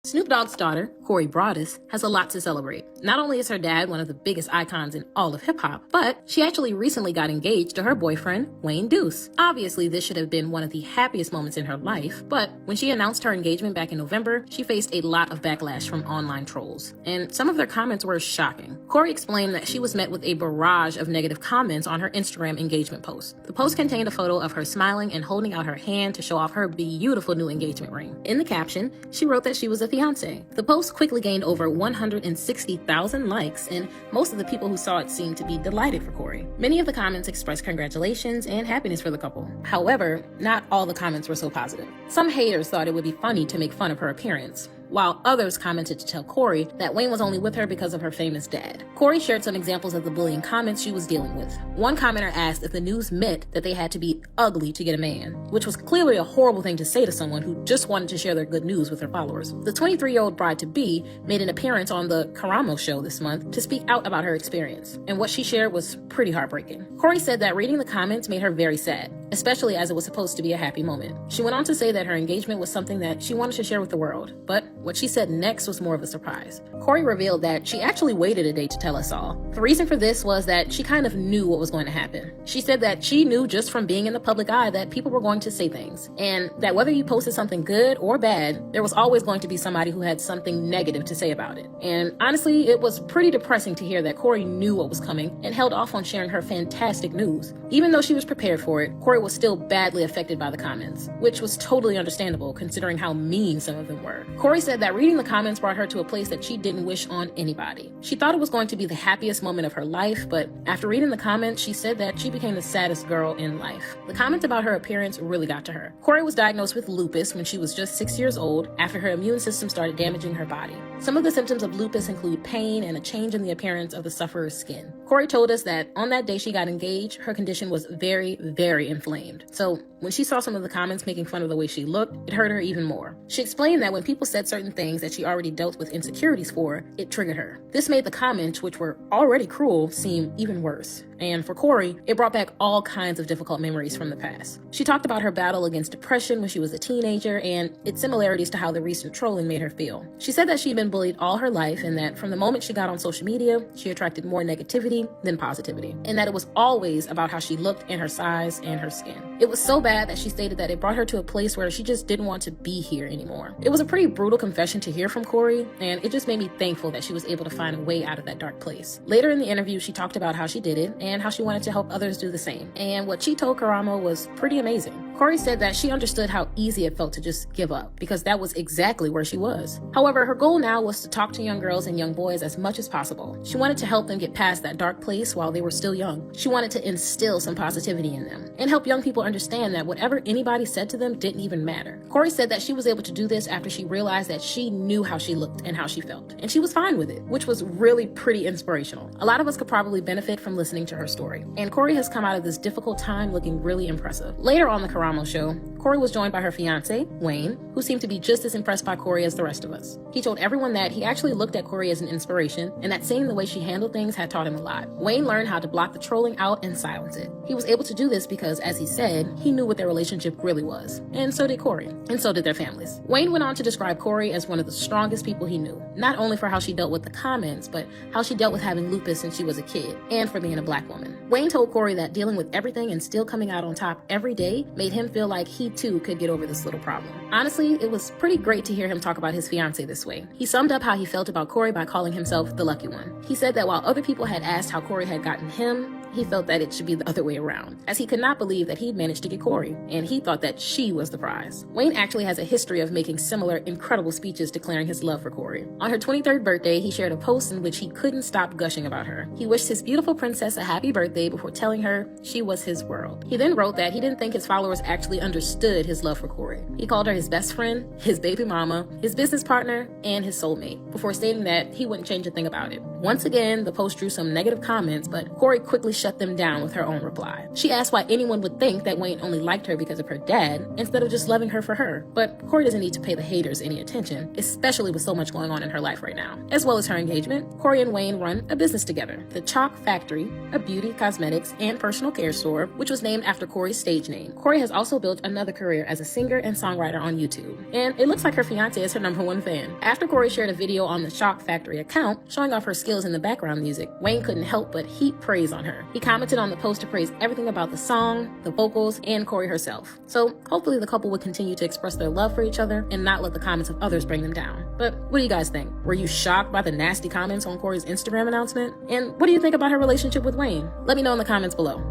Snoop Dogg's daughter, Corey Broaddus, has a lot to celebrate. Not only is her dad one of the biggest icons in all of hip-hop, but she actually recently got engaged to her boyfriend, Wayne Deuce. Obviously, this should have been one of the happiest moments in her life, but when she announced her engagement back in November, she faced a lot of backlash from online trolls, and some of their comments were shocking. Corey explained that she was met with a barrage of negative comments on her Instagram engagement post. The post contained a photo of her smiling and holding out her hand to show off her beautiful new engagement ring. In the caption, she wrote that she was a fiance. The post quickly gained over 160,000 likes, and most of the people who saw it seemed to be delighted for Corey. Many of the comments expressed congratulations and happiness for the couple. However, not all the comments were so positive. Some haters thought it would be funny to make fun of her appearance, while others commented to tell Corey that Wayne was only with her because of her famous dad. Corey shared some examples of the bullying comments she was dealing with. One commenter asked if the news meant that they had to be ugly to get a man, which was clearly a horrible thing to say to someone who just wanted to share their good news with her followers. The 23-year-old bride-to-be made an appearance on the Karamo show this month to speak out about her experience, and what she shared was pretty heartbreaking. Corey said that reading the comments made her very sad, especially as it was supposed to be a happy moment. She went on to say that her engagement was something that she wanted to share with the world, but what she said next was more of a surprise. Corey revealed that she actually waited a day to tell us all. The reason for this was that she kind of knew what was going to happen. She said that she knew just from being in the public eye that people were going to say things, and that whether you posted something good or bad, there was always going to be somebody who had something negative to say about it. And honestly, it was pretty depressing to hear that Corey knew what was coming and held off on sharing her fantastic news. Even though she was prepared for it, Corey was still badly affected by the comments, which was totally understandable considering how mean some of them were. Corey said that reading the comments brought her to a place that she didn't wish on anybody. She thought it was going to be the happiest moment of her life, but after reading the comments, she said that she became the saddest girl in life. The comments about her appearance really got to her. Corey was diagnosed with lupus when she was just 6 years old after her immune system started damaging her body. Some of the symptoms of lupus include pain and a change in the appearance of the sufferer's skin. Corey told us that on that day she got engaged, her condition was very, very inflamed. So when she saw some of the comments making fun of the way she looked, it hurt her even more. She explained that when people said certain things that she already dealt with insecurities for, it triggered her. This made the comments, which were already cruel, seem even worse. And for Corey, it brought back all kinds of difficult memories from the past. She talked about her battle against depression when she was a teenager and its similarities to how the recent trolling made her feel. She said that she'd been bullied all her life and that from the moment she got on social media, she attracted more negativity than positivity, and that it was always about how she looked and her size and her skin. It was so bad that she stated that it brought her to a place where she just didn't want to be here anymore. It was a pretty brutal confession to hear from Corey, and it just made me thankful that she was able to find a way out of that dark place. Later in the interview, she talked about how she did it and how she wanted to help others do the same. And what she told Karamo was pretty amazing. Corey said that she understood how easy it felt to just give up, because that was exactly where she was. However, her goal now was to talk to young girls and young boys as much as possible. She wanted to help them get past that dark place while they were still young. She wanted to instill some positivity in them and help young people understand that whatever anybody said to them didn't even matter. Corey said that she was able to do this after she realized that she knew how she looked and how she felt, and she was fine with it, which was really pretty inspirational. A lot of us could probably benefit from listening to her story, and Corey has come out of this difficult time looking really impressive. Later on the Karamo show, Corey was joined by her fiance, Wayne, who seemed to be just as impressed by Corey as the rest of us. He told everyone that he actually looked at Corey as an inspiration, and that seeing the way she handled things had taught him a lot. Wayne learned how to block the trolling out and silence it. He was able to do this because, as he said, he knew what their relationship really was. And so did Corey. And so did their families. Wayne went on to describe Corey as one of the strongest people he knew, not only for how she dealt with the comments, but how she dealt with having lupus since she was a kid, and for being a black woman. Wayne told Corey that dealing with everything and still coming out on top every day made him feel like he too could get over this little problem. Honestly, it was pretty great to hear him talk about his fiance this way. He summed up how he felt about Corey by calling himself the lucky one. He said that while other people had asked how Corey had gotten him, he felt that it should be the other way around, as he could not believe that he'd managed to get Corey, and he thought that she was the prize. Wayne actually has a history of making similar incredible speeches declaring his love for Corey. On her 23rd birthday, he shared a post in which he couldn't stop gushing about her. He wished his beautiful princess a happy birthday before telling her she was his world. He then wrote that he didn't think his followers actually understood his love for Corey. He called her his best friend, his baby mama, his business partner, and his soulmate, before stating that he wouldn't change a thing about it. Once again, the post drew some negative comments, but Corey quickly shut them down with her own reply. She asked why anyone would think that Wayne only liked her because of her dad, instead of just loving her for her. But Corey doesn't need to pay the haters any attention, especially with so much going on in her life right now. As well as her engagement, Corey and Wayne run a business together, the Chalk Factory, a beauty, cosmetics, and personal care store, which was named after Corey's stage name. Corey has also built another career as a singer and songwriter on YouTube, and it looks like her fiance is her #1 fan. After Corey shared a video on the Chalk Factory account showing off her skills in the background music, Wayne couldn't help but heap praise on her. He commented on the post to praise everything about the song, the vocals, and Corey herself. So hopefully the couple would continue to express their love for each other and not let the comments of others bring them down. But what do you guys think? Were you shocked by the nasty comments on Corey's Instagram announcement? And what do you think about her relationship with Wayne? Let me know in the comments below.